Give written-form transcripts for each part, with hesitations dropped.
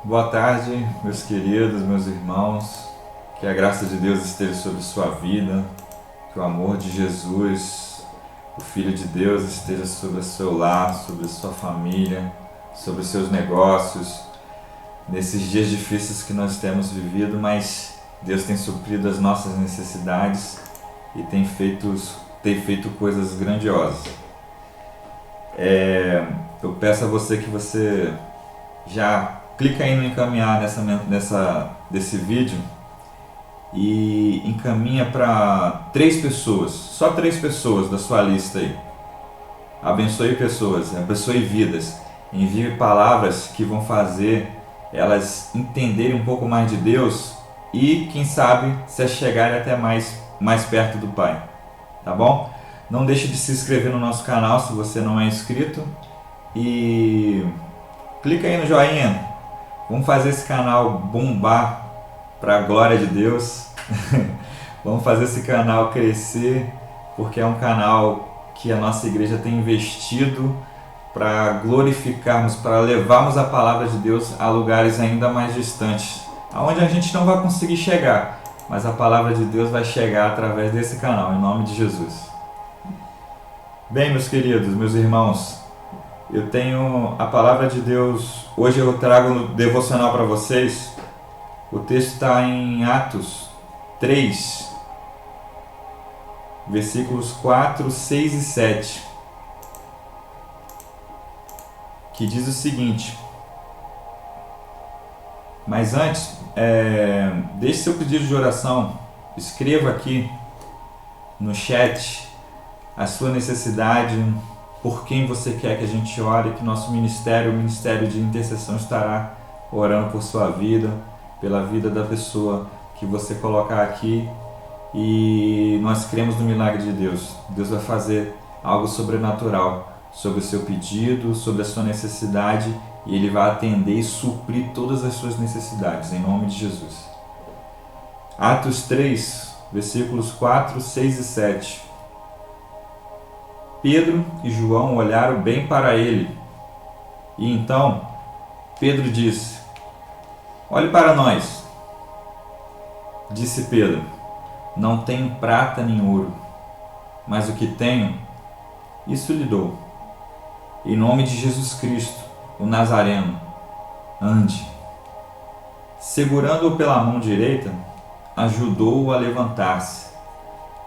Boa tarde, meus queridos, meus irmãos. Que a graça de Deus esteja sobre sua vida, que o amor de Jesus, o Filho de Deus, esteja sobre o seu lar, sobre a sua família, sobre os seus negócios, nesses dias difíceis que nós temos vivido, mas Deus tem suprido as nossas necessidades e tem feito coisas grandiosas. Eu peço a você que você já clica aí no encaminhar desse vídeo e encaminha para 3 pessoas, só 3 pessoas da sua lista aí. Abençoe pessoas, abençoe vidas, envie palavras que vão fazer elas entenderem um pouco mais de Deus e, quem sabe, se chegarem até mais perto do Pai, tá bom? Não deixe de se inscrever no nosso canal se você não é inscrito e clica aí no joinha. Vamos fazer esse canal bombar para a glória de Deus. Vamos fazer esse canal crescer, porque é um canal que a nossa igreja tem investido para glorificarmos, para levarmos a palavra de Deus a lugares ainda mais distantes, aonde a gente não vai conseguir chegar, mas a palavra de Deus vai chegar através desse canal, em nome de Jesus. Bem, meus queridos, meus irmãos, eu tenho a palavra de Deus. Hoje eu trago no devocional para vocês. O texto está em Atos 3, versículos 4, 6 e 7, que diz o seguinte: mas antes, deixe seu pedido de oração, escreva aqui no chat a sua necessidade, por quem você quer que a gente ore, que nosso ministério, o Ministério de Intercessão, estará orando por sua vida, pela vida da pessoa que você colocar aqui, e nós cremos no milagre de Deus. Deus vai fazer algo sobrenatural sobre o seu pedido, sobre a sua necessidade, e Ele vai atender e suprir todas as suas necessidades, em nome de Jesus. Atos 3, versículos 4, 6 e 7. Pedro e João olharam bem para ele. E então Pedro disse: olhe para nós. Disse Pedro: não tenho prata nem ouro, mas o que tenho, isso lhe dou. Em nome de Jesus Cristo, o Nazareno, ande. Segurando-o pela mão direita, ajudou-o a levantar-se.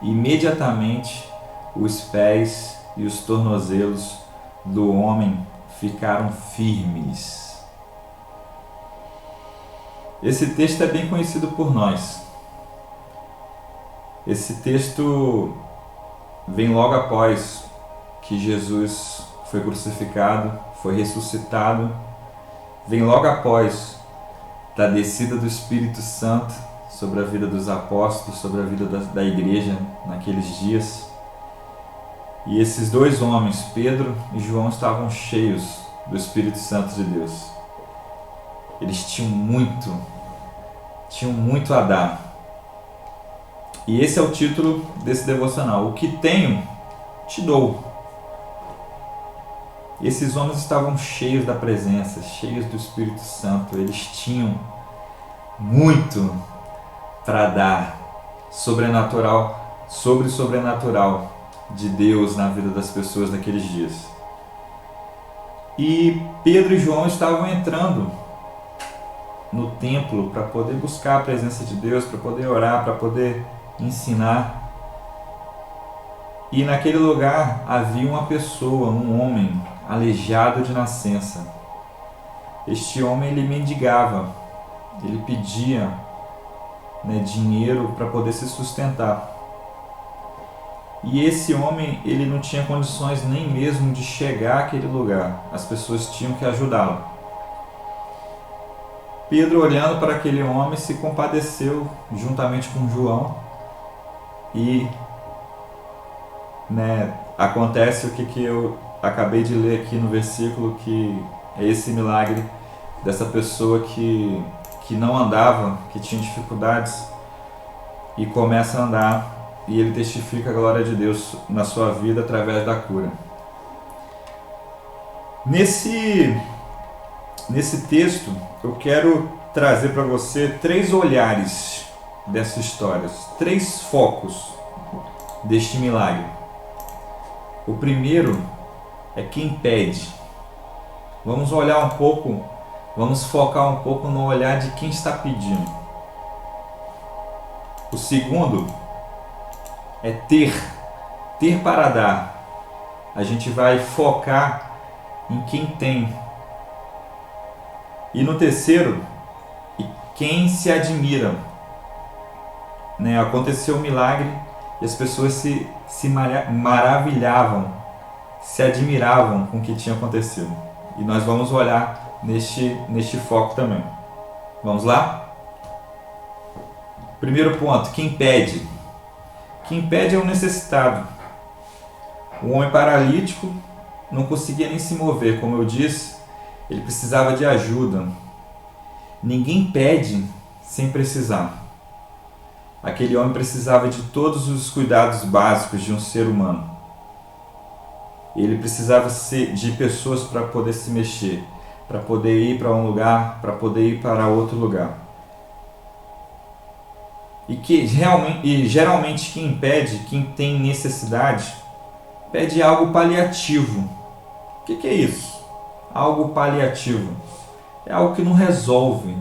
Imediatamente os pés e os tornozelos do homem ficaram firmes. Esse texto é bem conhecido por nós. Esse texto vem logo após que Jesus foi crucificado, foi ressuscitado, vem logo após da descida do Espírito Santo sobre a vida dos apóstolos, sobre a vida da igreja naqueles dias. E esses 2 homens, Pedro e João, estavam cheios do Espírito Santo de Deus. Eles tinham muito a dar. E esse é o título desse devocional: o que tenho, te dou. Esses homens estavam cheios da presença, cheios do Espírito Santo. Eles tinham muito para dar, sobrenatural, sobre sobrenatural de Deus na vida das pessoas naqueles dias. E Pedro e João estavam entrando no templo para poder buscar a presença de Deus, para poder orar, para poder ensinar. E naquele lugar havia uma pessoa, um homem aleijado de nascença. Este homem, ele mendigava, ele pedia, dinheiro para poder se sustentar. E esse homem, ele não tinha condições nem mesmo de chegar àquele lugar. As pessoas tinham que ajudá-lo. Pedro, olhando para aquele homem, se compadeceu juntamente com João. E acontece o que eu acabei de ler aqui no versículo, que é esse milagre dessa pessoa que não andava, que tinha dificuldades, e começa a andar. E ele testifica a glória de Deus na sua vida através da cura. nesse texto eu quero trazer para você 3 olhares dessa história, 3 focos deste milagre. O primeiro é quem pede. Vamos olhar um pouco, vamos focar um pouco no olhar de quem está pedindo. O segundo é ter para dar. A gente vai focar em quem tem. E no terceiro, quem se admira. Aconteceu um milagre e as pessoas se maravilhavam, se admiravam com o que tinha acontecido. E nós vamos olhar neste foco também. Vamos lá? Primeiro ponto, quem pede. Quem pede é o necessitado. O homem paralítico não conseguia nem se mover, como eu disse, ele precisava de ajuda. Ninguém pede sem precisar. Aquele homem precisava de todos os cuidados básicos de um ser humano. Ele precisava de pessoas para poder se mexer, para poder ir para um lugar, para poder ir para outro lugar. E geralmente quem pede, quem tem necessidade, pede algo paliativo. O que é isso? Algo paliativo. É algo que não resolve.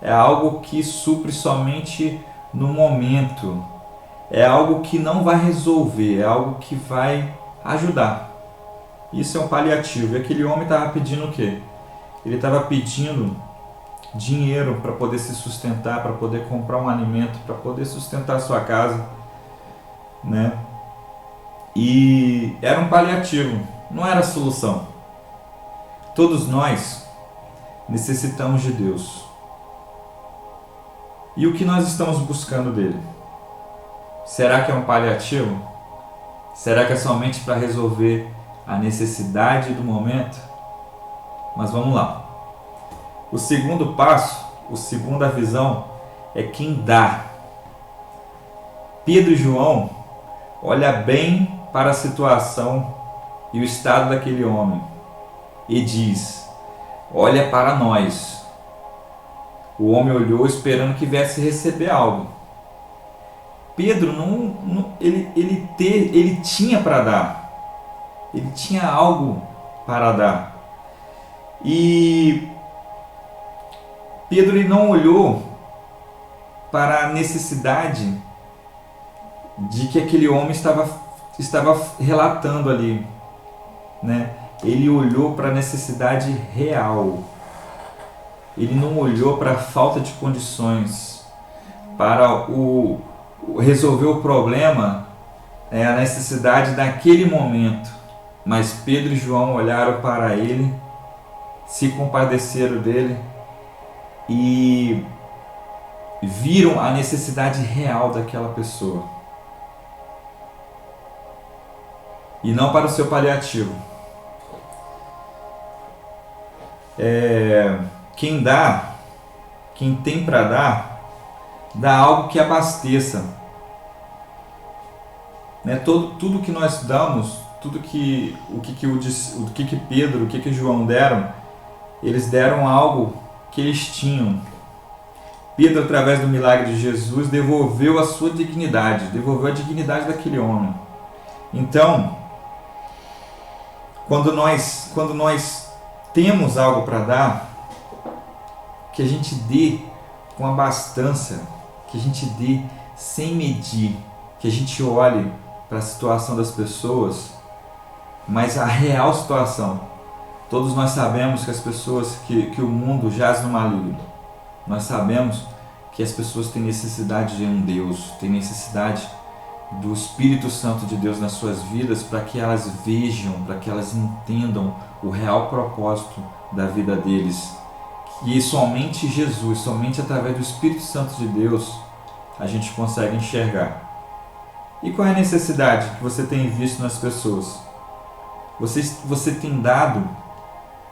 É algo que supre somente no momento. É algo que não vai resolver. É algo que vai ajudar. Isso é um paliativo. E aquele homem estava pedindo o quê? Ele estava pedindo dinheiro para poder se sustentar, para poder comprar um alimento, para poder sustentar a sua casa, né? E era um paliativo, não era a solução. Todos nós necessitamos de Deus. E o que nós estamos buscando dele? Será que é um paliativo? Será que é somente para resolver a necessidade do momento? Mas vamos lá. O segundo passo, a segunda visão, é quem dá. Pedro e João olham bem para a situação e o estado daquele homem e diz: olha para nós. O homem olhou esperando que viesse receber algo. Pedro ele tinha para dar. Ele tinha algo para dar. E Pedro ele não olhou para a necessidade de que aquele homem estava relatando ali, né? Ele olhou para a necessidade real. Ele não olhou para a falta de condições, para resolver o problema, a necessidade daquele momento. Mas Pedro e João olharam para ele, se compadeceram dele e viram a necessidade real daquela pessoa. E não para o seu paliativo. Quem dá, quem tem para dar, dá algo que abasteça. Tudo que nós damos, o que Pedro, o que João deram, eles deram algo que eles tinham. Pedro, através do milagre de Jesus, devolveu a sua dignidade, devolveu a dignidade daquele homem. Então, quando nós temos algo para dar, que a gente dê com abastança, que a gente dê sem medir, que a gente olhe para a situação das pessoas, mas a real situação. Todos nós sabemos que as pessoas, que o mundo jaz no maligno. Nós sabemos que as pessoas têm necessidade de um Deus, têm necessidade do Espírito Santo de Deus nas suas vidas, para que elas vejam, para que elas entendam o real propósito da vida deles. E somente Jesus, somente através do Espírito Santo de Deus, a gente consegue enxergar. E qual é a necessidade que você tem visto nas pessoas? Você tem dado,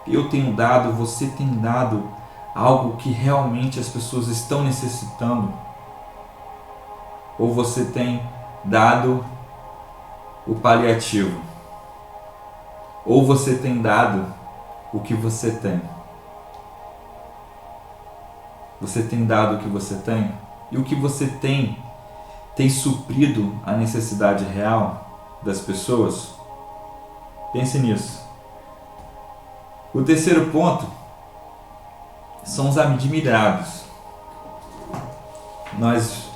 eu tenho dado, você tem dado algo que realmente as pessoas estão necessitando? Ou você tem dado o paliativo? Ou você tem dado o que você tem? Você tem dado o que você tem? E o que você tem suprido a necessidade real das pessoas? Pense nisso. O terceiro ponto são os admirados. Nós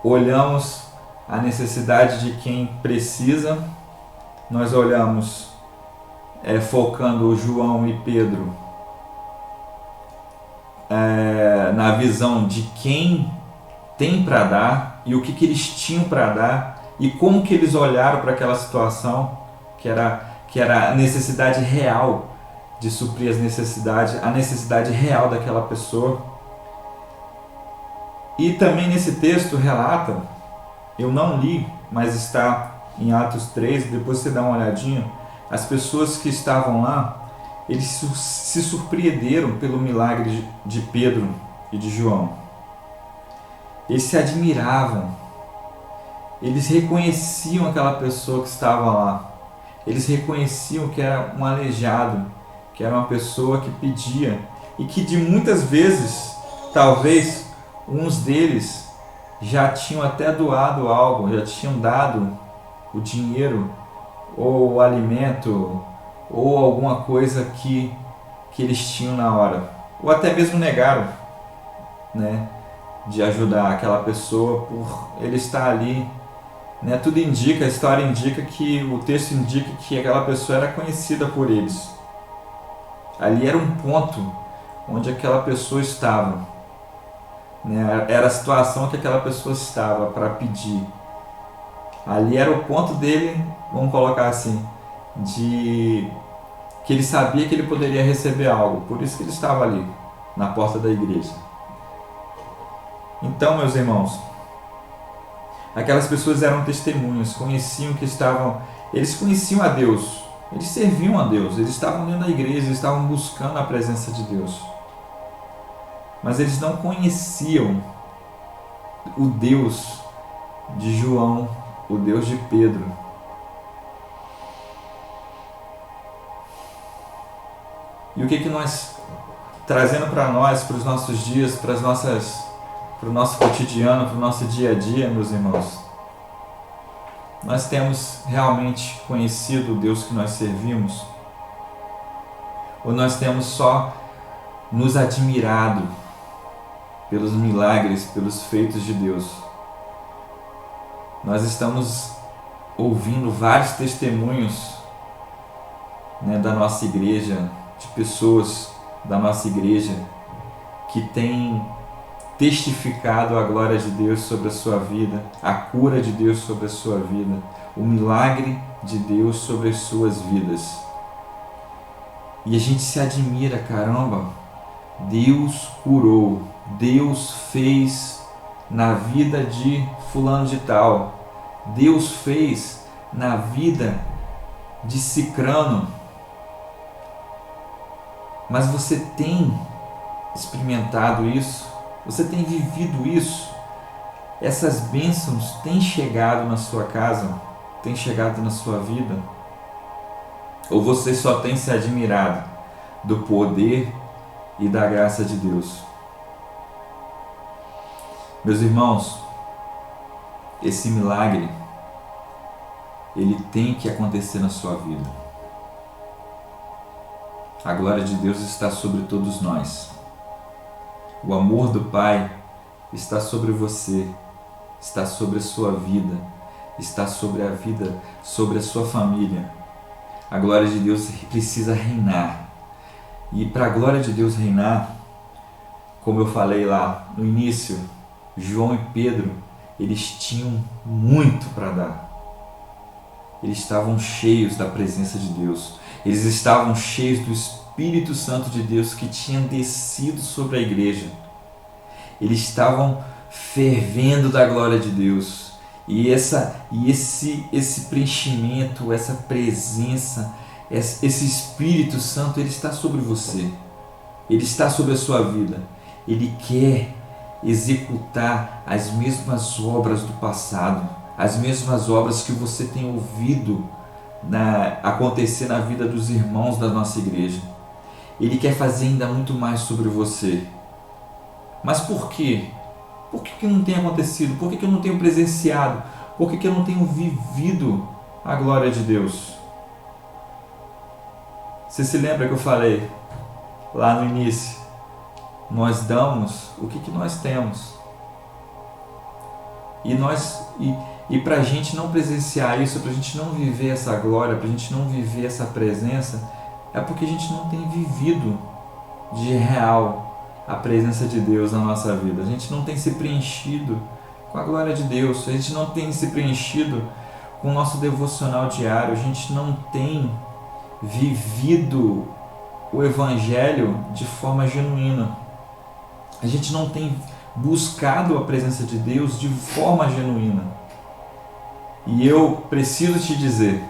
olhamos a necessidade de quem precisa, nós olhamos focando João e Pedro na visão de quem tem para dar e o que eles tinham para dar e como que eles olharam para aquela situação que era a necessidade real de suprir a necessidade real daquela pessoa. E também nesse texto relata, eu não li, mas está em Atos 3, depois você dá uma olhadinha, as pessoas que estavam lá, eles se surpreenderam pelo milagre de Pedro e de João. Eles se admiravam, eles reconheciam aquela pessoa que estava lá, eles reconheciam que era um aleijado, que era uma pessoa que pedia e que de muitas vezes, talvez, uns deles já tinham até doado algo, já tinham dado o dinheiro ou o alimento ou alguma coisa que eles tinham na hora, ou até mesmo negaram, né, de ajudar aquela pessoa por ele estar ali, né? Tudo indica, a história indica que o texto indica que aquela pessoa era conhecida por eles. Ali era um ponto onde aquela pessoa estava, né? Era a situação que aquela pessoa estava para pedir. Ali era o ponto dele, vamos colocar assim, de que ele sabia que ele poderia receber algo, por isso que ele estava ali, na porta da igreja. Então, meus irmãos, aquelas pessoas eram testemunhas, conheciam que eles conheciam a Deus, eles serviam a Deus, eles estavam dentro da igreja, eles estavam buscando a presença de Deus. Mas eles não conheciam o Deus de João, o Deus de Pedro. E o que nós, trazendo para nós, para os nossos dias, para o nosso cotidiano, para o nosso dia a dia, meus irmãos, nós temos realmente conhecido o Deus que nós servimos? Ou nós temos só nos admirado pelos milagres, pelos feitos de Deus? Nós estamos ouvindo vários testemunhos, né, da nossa igreja, de pessoas da nossa igreja que têm testificado a glória de Deus sobre a sua vida, a cura de Deus sobre a sua vida, o milagre de Deus sobre as suas vidas. E a gente se admira, caramba, Deus curou, Deus fez na vida de fulano de tal, Deus fez na vida de cicrano. Mas você tem experimentado isso? Você tem vivido isso? Essas bênçãos têm chegado na sua casa? Têm chegado na sua vida? Ou você só tem se admirado do poder e da graça de Deus? Meus irmãos, esse milagre, ele tem que acontecer na sua vida. A glória de Deus está sobre todos nós. O amor do Pai está sobre você, está sobre a sua vida, está sobre a vida, sobre a sua família. A glória de Deus precisa reinar. E para a glória de Deus reinar, como eu falei lá no início, João e Pedro, eles tinham muito para dar. Eles estavam cheios da presença de Deus. Eles estavam cheios do Espírito Santo de Deus que tinha descido sobre a igreja. Eles estavam fervendo da glória de Deus. E esse preenchimento, essa presença, esse Espírito Santo, ele está sobre você. Ele está sobre a sua vida. Ele quer executar as mesmas obras do passado, as mesmas obras que você tem ouvido acontecer na vida dos irmãos da nossa igreja. Ele quer fazer ainda muito mais sobre você. Mas por quê? Por que não tem acontecido? Por que eu não tenho presenciado? Por que eu não tenho vivido a glória de Deus? Você se lembra que eu falei lá no início? Nós damos o que nós temos. E para a gente não presenciar isso, para a gente não viver essa glória, para a gente não viver essa presença, é porque a gente não tem vivido de real a presença de Deus na nossa vida. A gente não tem se preenchido com a glória de Deus, a gente não tem se preenchido com o nosso devocional diário, a gente não tem vivido o Evangelho de forma genuína. A gente não tem buscado a presença de Deus de forma genuína. E eu preciso te dizer,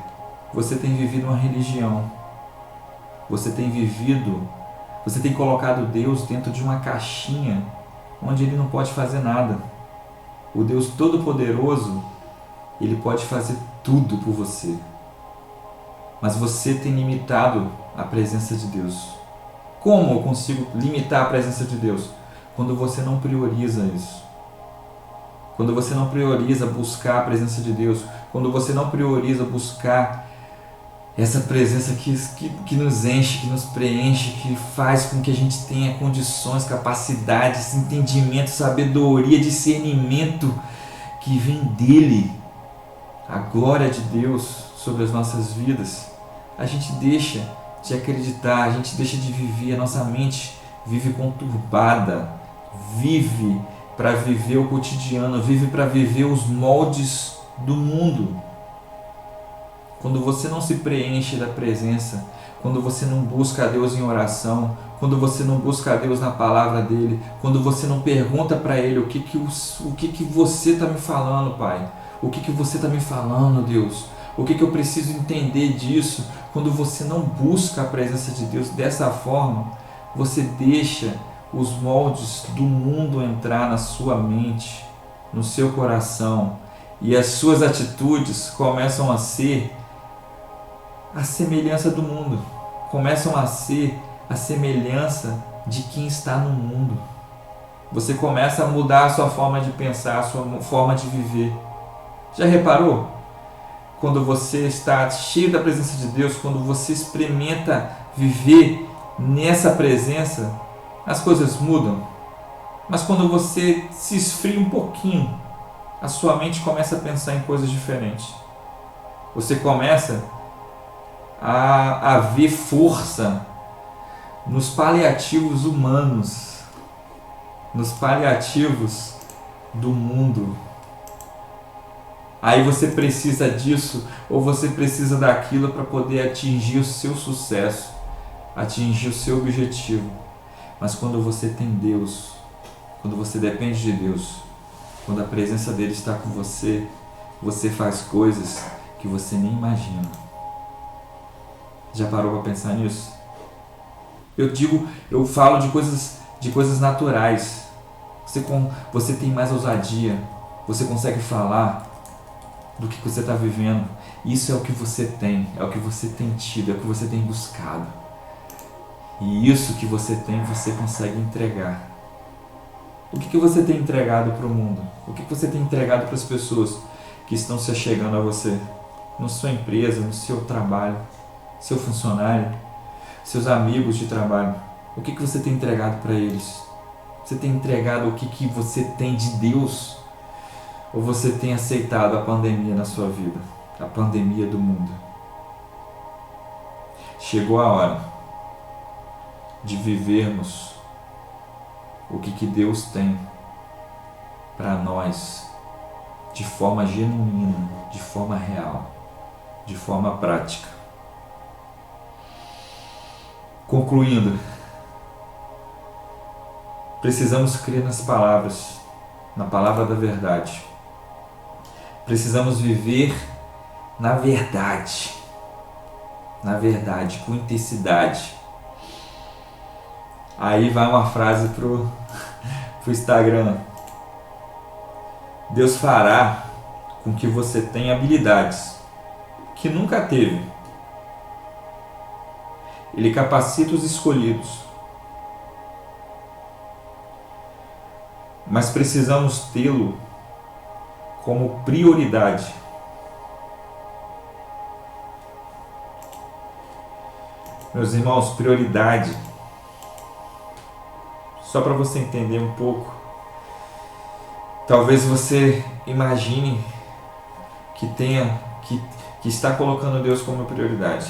você tem vivido uma religião. Você tem colocado Deus dentro de uma caixinha onde Ele não pode fazer nada. O Deus Todo-Poderoso, Ele pode fazer tudo por você. Mas você tem limitado a presença de Deus. Como eu consigo limitar a presença de Deus? Quando você não prioriza isso. Quando você não prioriza buscar a presença de Deus. Quando você não prioriza buscar essa presença que nos enche, que nos preenche, que faz com que a gente tenha condições, capacidades, entendimento, sabedoria, discernimento que vem dele, a glória de Deus sobre as nossas vidas, a gente deixa de acreditar, a gente deixa de viver, a nossa mente vive conturbada, vive para viver o cotidiano, vive para viver os moldes do mundo. Quando você não se preenche da presença, quando você não busca a Deus em oração, quando você não busca a Deus na palavra dele, quando você não pergunta para ele o que você está me falando, Pai? O que você está me falando, Deus? O que eu preciso entender disso? Quando você não busca a presença de Deus dessa forma, você deixa os moldes do mundo entrar na sua mente, no seu coração, e as suas atitudes começam a ser a semelhança do mundo, começam a ser a semelhança de quem está no mundo. Você começa a mudar a sua forma de pensar, a sua forma de viver. Já reparou? Quando você está cheio da presença de Deus, quando você experimenta viver nessa presença, as coisas mudam. Mas quando você se esfria um pouquinho, a sua mente começa a pensar em coisas diferentes. Você começa a ver força nos paliativos humanos, nos paliativos do mundo. Aí você precisa disso ou você precisa daquilo para poder atingir o seu sucesso, atingir o seu objetivo. Mas quando você tem Deus, quando você depende de Deus, quando a presença dele está com você, você faz coisas que você nem imagina. Já parou para pensar nisso? Eu falo de coisas naturais. Você tem mais ousadia, você consegue falar do que você está vivendo. Isso é o que você tem, é o que você tem tido, é o que você tem buscado. E isso que você tem, você consegue entregar. O que você tem entregado para o mundo? O que você tem entregado para as pessoas que estão se achegando a você? Na sua empresa, no seu trabalho, seu funcionário, seus amigos de trabalho. O que você tem entregado para eles? Você tem entregado o que você tem de Deus? Ou você tem aceitado a pandemia na sua vida? A pandemia do mundo. Chegou a hora de vivermos o que Deus tem para nós de forma genuína, de forma real, de forma prática. Concluindo, precisamos crer nas palavras, na palavra da verdade. Precisamos viver na verdade, com intensidade. Aí vai uma frase pro Instagram. Deus fará com que você tenha habilidades que nunca teve. Ele capacita os escolhidos mas precisamos tê-lo como prioridade. Meus irmãos, prioridade, só para você entender um pouco, talvez você imagine que está colocando Deus como prioridade.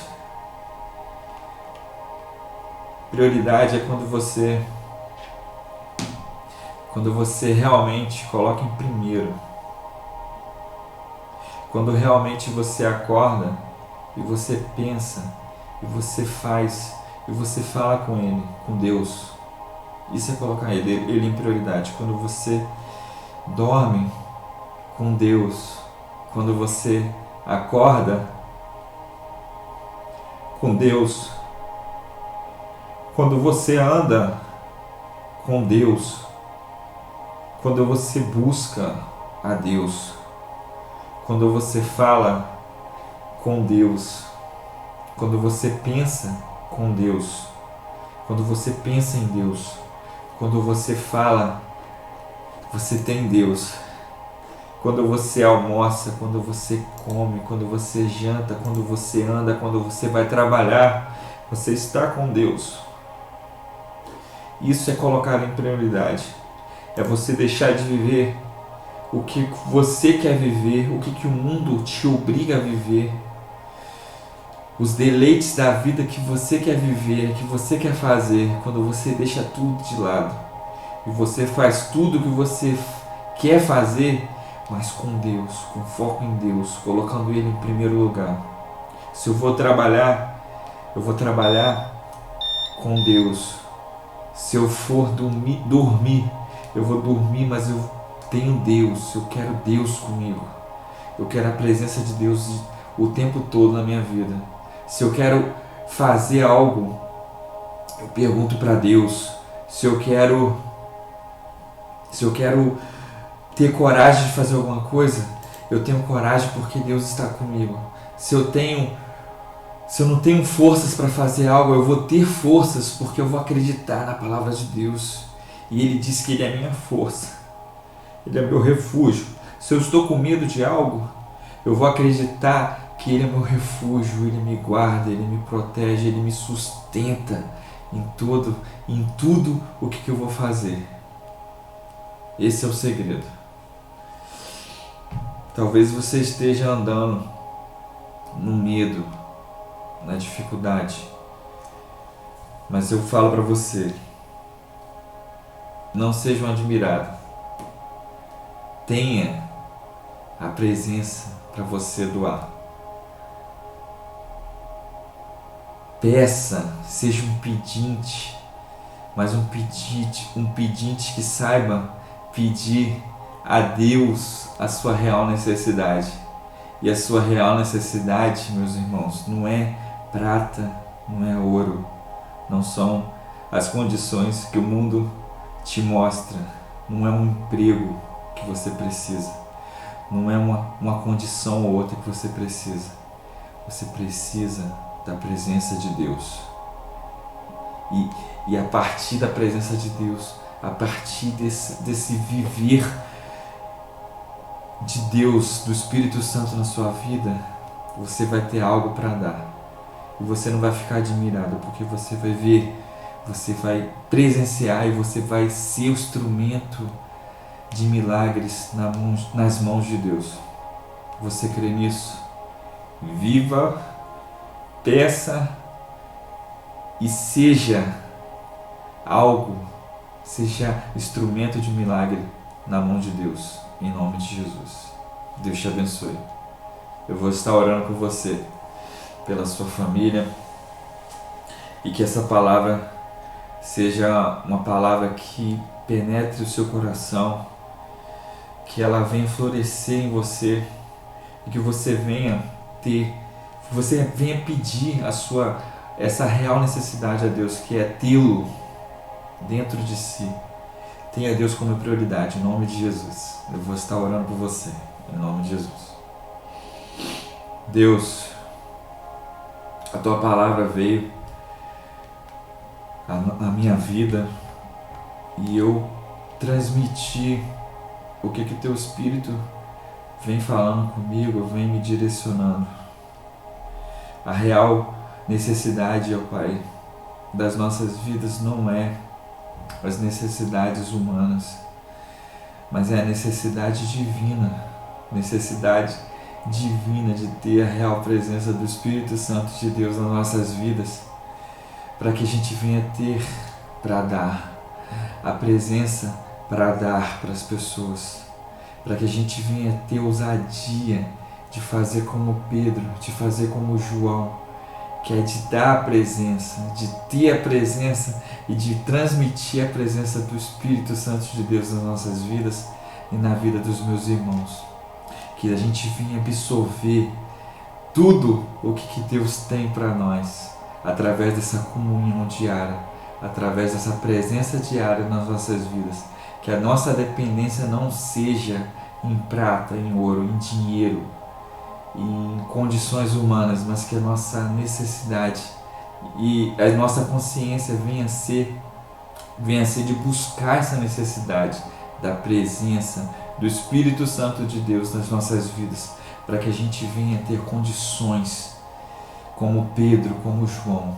Prioridade é quando você realmente coloca em primeiro. Quando realmente você acorda e você pensa, e você faz, e você fala com Ele, com Deus. Isso é colocar Ele em prioridade. Quando você dorme com Deus, quando você acorda com Deus, quando você anda com Deus, quando você busca a Deus, quando você fala com Deus, quando você pensa com Deus, quando você pensa em Deus, quando você fala, você tem Deus. Quando você almoça, quando você come, quando você janta, quando você anda, quando você vai trabalhar, você está com Deus. Isso é colocar em prioridade. É você deixar de viver o que você quer viver, o que o mundo te obriga a viver. Os deleites da vida que você quer viver, que você quer fazer, quando você deixa tudo de lado. E você faz tudo o que você quer fazer, mas com Deus, com foco em Deus, colocando Ele em primeiro lugar. Se eu vou trabalhar com Deus. Se eu for dormir, eu vou dormir, mas eu tenho Deus, eu quero Deus comigo. Eu quero a presença de Deus o tempo todo na minha vida. Se eu quero fazer algo, eu pergunto para Deus. Se eu quero ter coragem de fazer alguma coisa, eu tenho coragem porque Deus está comigo. Se eu não tenho forças para fazer algo, eu vou ter forças porque eu vou acreditar na palavra de Deus. E Ele diz que Ele é a minha força. Ele é meu refúgio. Se eu estou com medo de algo, eu vou acreditar que Ele é meu refúgio, Ele me guarda, Ele me protege, Ele me sustenta em tudo o que eu vou fazer. Esse é o segredo. Talvez você esteja andando no medo, na dificuldade, mas eu falo para você, não seja um admirado. Tenha a presença para você doar. Peça, seja um pedinte, mas um pedinte que saiba pedir a Deus a sua real necessidade. E a sua real necessidade, meus irmãos, não é prata, não é ouro, não são as condições que o mundo te mostra, não é um emprego que você precisa, não é uma condição ou outra que você precisa. Você precisa da presença de Deus. E a partir da presença de Deus, a partir desse viver de Deus, do Espírito Santo na sua vida, você vai ter algo para dar. E você não vai ficar admirado, porque você vai ver, você vai presenciar e você vai ser o instrumento de milagres nas mãos de Deus. Você crê nisso? Viva, peça e seja instrumento de milagre na mão de Deus, em nome de Jesus. Deus te abençoe. Eu vou estar orando por você, pela sua família, e que essa palavra seja uma palavra que penetre o seu coração, que ela venha florescer em você, e que você venha pedir essa real necessidade a Deus, que é tê-lo dentro de si. Tenha Deus como prioridade, em nome de Jesus. Eu vou estar orando por você, em nome de Jesus. Deus, a Tua palavra veio à minha vida e eu transmitir o que Teu Espírito vem falando comigo, vem me direcionando. A real necessidade, ó Pai, das nossas vidas não é as necessidades humanas, mas é a necessidade divina de ter a real presença do Espírito Santo de Deus nas nossas vidas, para que a gente venha ter para dar, a presença para dar para as pessoas, para que a gente venha ter ousadia de fazer como Pedro, de fazer como João, que é de dar a presença, de ter a presença e de transmitir a presença do Espírito Santo de Deus nas nossas vidas e na vida dos meus irmãos. Que a gente venha absorver tudo o que Deus tem para nós, através dessa comunhão diária, através dessa presença diária nas nossas vidas. Que a nossa dependência não seja em prata, em ouro, em dinheiro, em condições humanas, mas que a nossa necessidade e a nossa consciência venha a ser de buscar essa necessidade da presença do Espírito Santo de Deus nas nossas vidas, para que a gente venha ter condições, como Pedro, como João,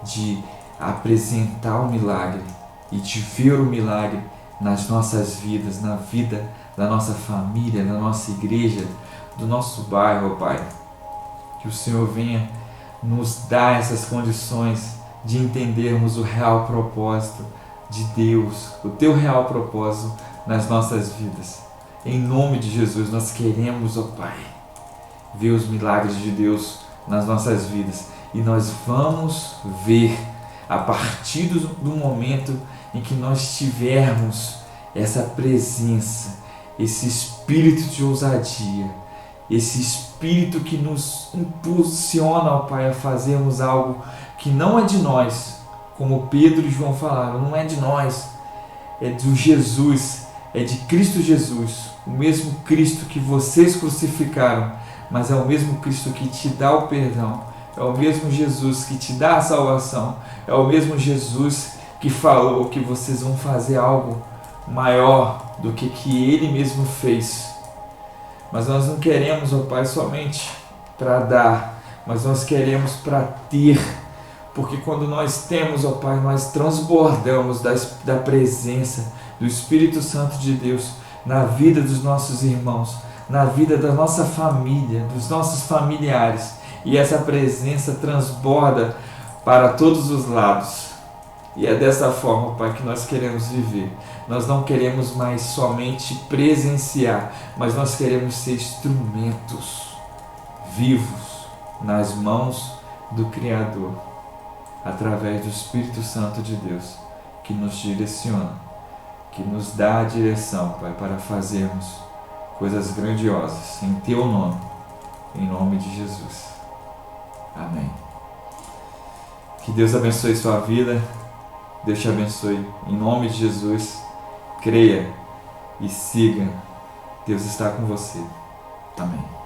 de apresentar o milagre e de ver o milagre nas nossas vidas, na vida da nossa família, da nossa igreja, do nosso bairro, Pai. Que o Senhor venha nos dar essas condições de entendermos o real propósito de Deus, o Teu real propósito nas nossas vidas. Em nome de Jesus, nós queremos, ó Pai, ver os milagres de Deus nas nossas vidas. E nós vamos ver a partir do momento em que nós tivermos essa presença, esse espírito de ousadia, esse espírito que nos impulsiona, ó Pai, a fazermos algo que não é de nós, como Pedro e João falaram, não é de nós, é do Jesus, é de Cristo Jesus, o mesmo Cristo que vocês crucificaram, mas é o mesmo Cristo que te dá o perdão, é o mesmo Jesus que te dá a salvação, é o mesmo Jesus que falou que vocês vão fazer algo maior do que Ele mesmo fez. Mas nós não queremos, ó Pai, somente para dar, mas nós queremos para ter, porque quando nós temos, ó Pai, nós transbordamos da presença do Espírito Santo de Deus na vida dos nossos irmãos, na vida da nossa família, dos nossos familiares, e essa presença transborda para todos os lados. E é dessa forma, Pai, que nós queremos viver. Nós não queremos mais somente presenciar, mas nós queremos ser instrumentos vivos nas mãos do Criador, através do Espírito Santo de Deus, que nos direciona, que nos dá a direção, Pai, para fazermos coisas grandiosas em Teu nome, em nome de Jesus. Amém. Que Deus abençoe sua vida. Deus te abençoe. Em nome de Jesus, creia e siga. Deus está com você. Amém.